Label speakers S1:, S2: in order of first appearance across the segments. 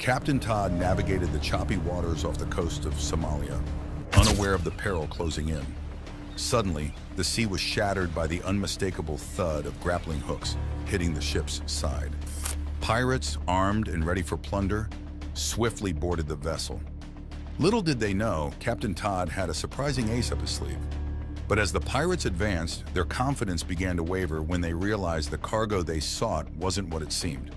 S1: Captain Todd navigated the choppy waters off the coast of Somalia, unaware of the peril closing in. Suddenly, the sea was shattered by the unmistakable thud of grappling hooks hitting the ship's side. Pirates, armed and ready for plunder, swiftly boarded the vessel. Little did they know, Captain Todd had a surprising ace up his sleeve. But as the pirates advanced, their confidence began to waver when they realized the cargo they sought wasn't what it seemed.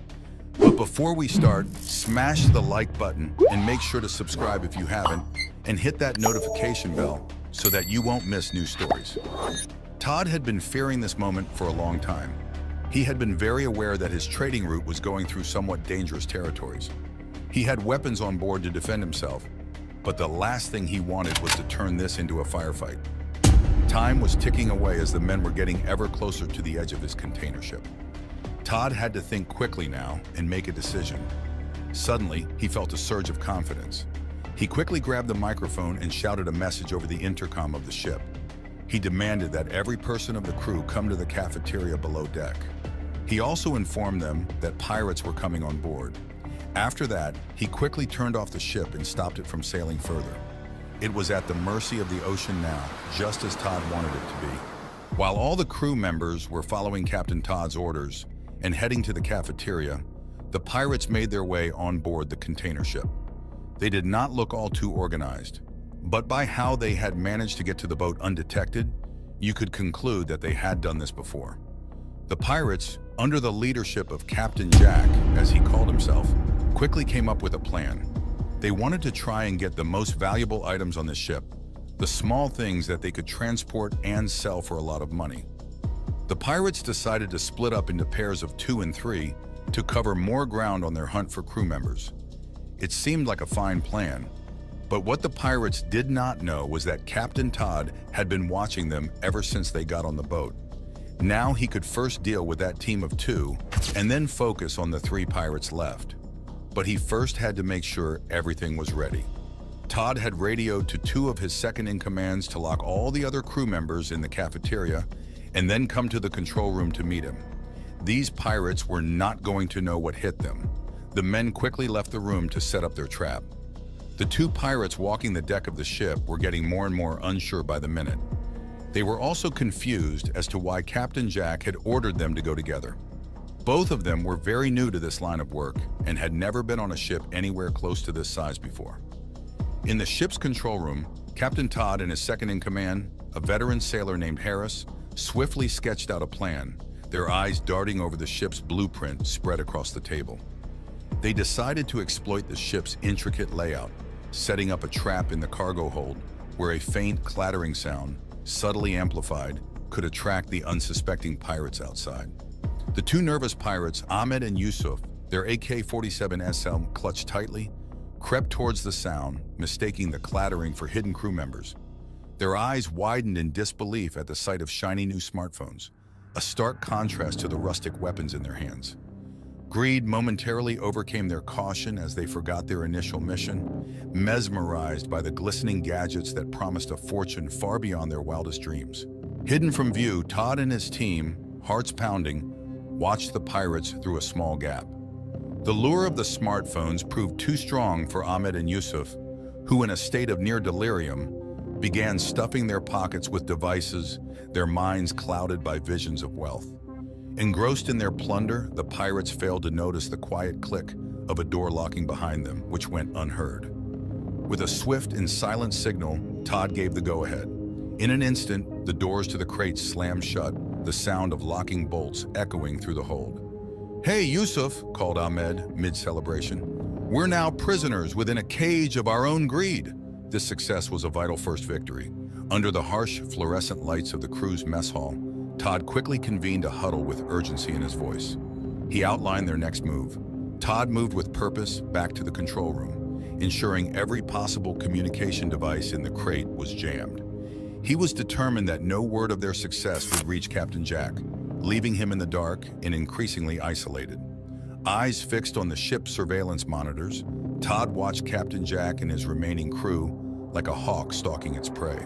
S1: But before we start, smash the like button and make sure to subscribe if you haven't, and hit that notification bell so that you won't miss new stories. Todd had been fearing this moment for a long time. He had been very aware that his trading route was going through somewhat dangerous territories. He had weapons on board to defend himself, but the last thing he wanted was to turn this into a firefight. Time was ticking away as the men were getting ever closer to the edge of his container ship. Todd had to think quickly now and make a decision. Suddenly, he felt a surge of confidence. He quickly grabbed the microphone and shouted a message over the intercom of the ship. He demanded that every person of the crew come to the cafeteria below deck. He also informed them that pirates were coming on board. After that, he quickly turned off the ship and stopped it from sailing further. It was at the mercy of the ocean now, just as Todd wanted it to be. While all the crew members were following Captain Todd's orders and heading to the cafeteria, the pirates made their way on board the container ship. They did not look all too organized, but by how they had managed to get to the boat undetected, you could conclude that they had done this before. The pirates, under the leadership of Captain Jack, as he called himself, quickly came up with a plan. They wanted to try and get the most valuable items on the ship, the small things that they could transport and sell for a lot of money. The pirates decided to split up into pairs of 2 and 3 to cover more ground on their hunt for crew members. It seemed like a fine plan, but what the pirates did not know was that Captain Todd had been watching them ever since they got on the boat. Now he could first deal with that team of 2 and then focus on the 3 pirates left. But he first had to make sure everything was ready. Todd had radioed to 2 of his second-in-commands to lock all the other crew members in the cafeteria and then come to the control room to meet him. These pirates were not going to know what hit them. The men quickly left the room to set up their trap. The 2 pirates walking the deck of the ship were getting more and more unsure by the minute. They were also confused as to why Captain Jack had ordered them to go together. Both of them were very new to this line of work and had never been on a ship anywhere close to this size before. In the ship's control room, Captain Todd and his second-in-command, a veteran sailor named Harris, swiftly sketched out a plan, their eyes darting over the ship's blueprint spread across the table. They decided to exploit the ship's intricate layout, setting up a trap in the cargo hold where a faint clattering sound, subtly amplified, could attract the unsuspecting pirates outside. The 2 nervous pirates, Ahmed and Yusuf, their AK-47 SL clutched tightly, crept towards the sound, mistaking the clattering for hidden crew members. Their eyes widened in disbelief at the sight of shiny new smartphones, a stark contrast to the rustic weapons in their hands. Greed momentarily overcame their caution as they forgot their initial mission, mesmerized by the glistening gadgets that promised a fortune far beyond their wildest dreams. Hidden from view, Todd and his team, hearts pounding, watched the pirates through a small gap. The lure of the smartphones proved too strong for Ahmed and Yusuf, who in a state of near delirium, began stuffing their pockets with devices, their minds clouded by visions of wealth. Engrossed in their plunder, the pirates failed to notice the quiet click of a door locking behind them, which went unheard. With a swift and silent signal, Todd gave the go-ahead. In an instant, the doors to the crates slammed shut, the sound of locking bolts echoing through the hold. "Hey, Yusuf," called Ahmed mid-celebration. "We're now prisoners within a cage of our own greed." This success was a vital first victory. Under the harsh, fluorescent lights of the crew's mess hall, Todd quickly convened a huddle with urgency in his voice. He outlined their next move. Todd moved with purpose back to the control room, ensuring every possible communication device in the crate was jammed. He was determined that no word of their success would reach Captain Jack, leaving him in the dark and increasingly isolated. Eyes fixed on the ship's surveillance monitors, Todd watched Captain Jack and his remaining crew like a hawk stalking its prey.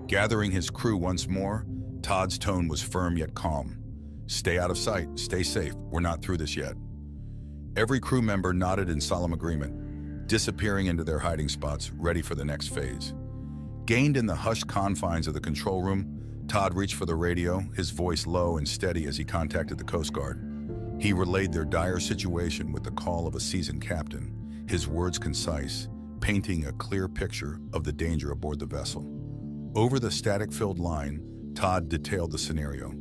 S1: Gathering his crew once more, Todd's tone was firm yet calm. "Stay out of sight, stay safe, we're not through this yet." Every crew member nodded in solemn agreement, disappearing into their hiding spots, ready for the next phase. Gained in the hushed confines of the control room, Todd reached for the radio, his voice low and steady as he contacted the Coast Guard. He relayed their dire situation with the call of a seasoned captain, his words concise, painting a clear picture of the danger aboard the vessel. Over the static-filled line, Todd detailed the scenario.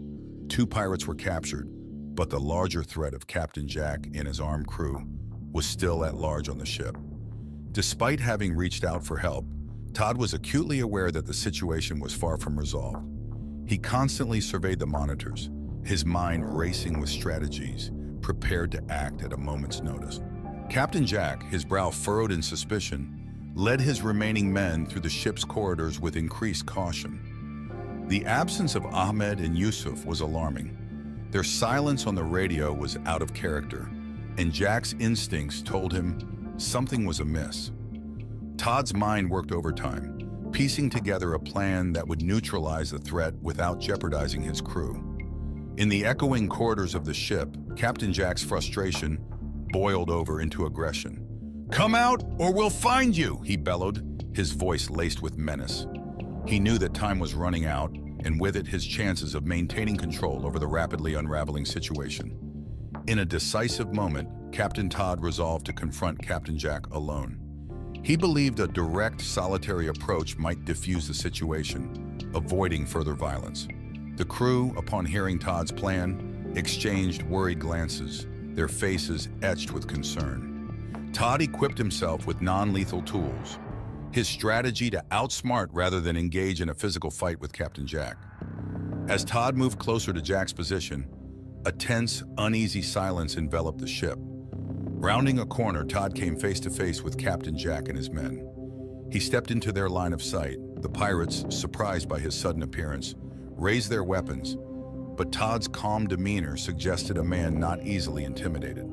S1: 2 pirates were captured, but the larger threat of Captain Jack and his armed crew was still at large on the ship. Despite having reached out for help, Todd was acutely aware that the situation was far from resolved. He constantly surveyed the monitors, his mind racing with strategies, prepared to act at a moment's notice. Captain Jack, his brow furrowed in suspicion, led his remaining men through the ship's corridors with increased caution. The absence of Ahmed and Yusuf was alarming. Their silence on the radio was out of character, and Jack's instincts told him something was amiss. Todd's mind worked overtime, piecing together a plan that would neutralize the threat without jeopardizing his crew. In the echoing corridors of the ship, Captain Jack's frustration boiled over into aggression. "Come out, or we'll find you!" he bellowed, his voice laced with menace. He knew that time was running out, and with it his chances of maintaining control over the rapidly unraveling situation. In a decisive moment, Captain Todd resolved to confront Captain Jack alone. He believed a direct, solitary approach might defuse the situation, avoiding further violence. The crew, upon hearing Todd's plan, exchanged worried glances, their faces etched with concern. Todd equipped himself with non-lethal tools, his strategy to outsmart rather than engage in a physical fight with Captain Jack. As Todd moved closer to Jack's position, a tense, uneasy silence enveloped the ship. Rounding a corner, Todd came face to face with Captain Jack and his men. He stepped into their line of sight. The pirates, surprised by his sudden appearance, raised their weapons, but Todd's calm demeanor suggested a man not easily intimidated.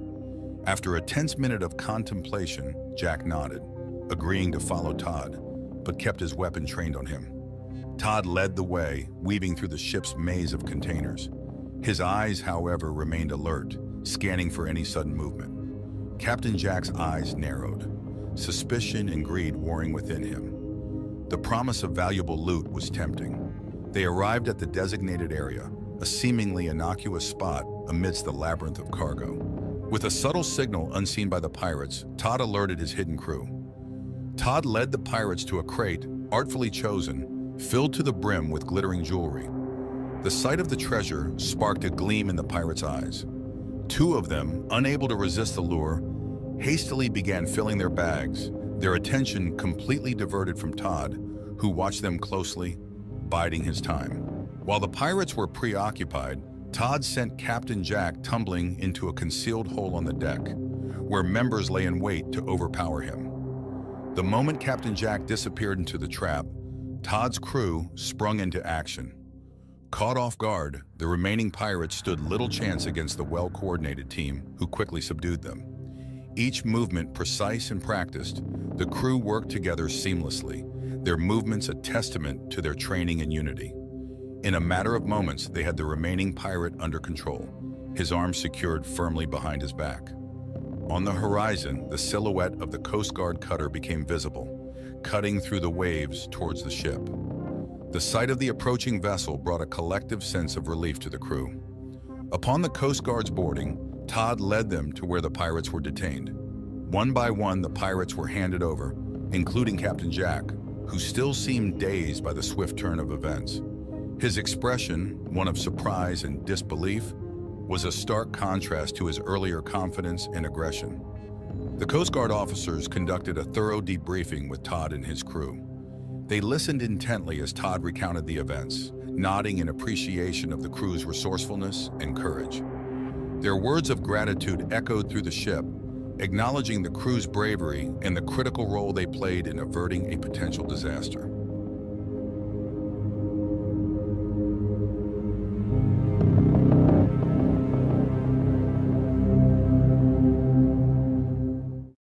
S1: After a tense minute of contemplation, Jack nodded, agreeing to follow Todd, but kept his weapon trained on him. Todd led the way, weaving through the ship's maze of containers. His eyes, however, remained alert, scanning for any sudden movement. Captain Jack's eyes narrowed, suspicion and greed warring within him. The promise of valuable loot was tempting. They arrived at the designated area, a seemingly innocuous spot amidst the labyrinth of cargo. With a subtle signal unseen by the pirates, Todd alerted his hidden crew. Todd led the pirates to a crate, artfully chosen, filled to the brim with glittering jewelry. The sight of the treasure sparked a gleam in the pirates' eyes. 2 of them, unable to resist the lure, hastily began filling their bags, their attention completely diverted from Todd, who watched them closely, biding his time. While the pirates were preoccupied, Todd sent Captain Jack tumbling into a concealed hole on the deck, where members lay in wait to overpower him. The moment Captain Jack disappeared into the trap, Todd's crew sprung into action. Caught off guard, the remaining pirates stood little chance against the well-coordinated team, who quickly subdued them. Each movement precise and practiced, the crew worked together seamlessly, their movements a testament to their training and unity. In a matter of moments, they had the remaining pirate under control, his arms secured firmly behind his back. On the horizon, the silhouette of the Coast Guard cutter became visible, cutting through the waves towards the ship. The sight of the approaching vessel brought a collective sense of relief to the crew. Upon the Coast Guard's boarding, Todd led them to where the pirates were detained. One by one, the pirates were handed over, including Captain Jack, who still seemed dazed by the swift turn of events. His expression, one of surprise and disbelief, was a stark contrast to his earlier confidence and aggression. The Coast Guard officers conducted a thorough debriefing with Todd and his crew. They listened intently as Todd recounted the events, nodding in appreciation of the crew's resourcefulness and courage. Their words of gratitude echoed through the ship, acknowledging the crew's bravery and the critical role they played in averting a potential disaster.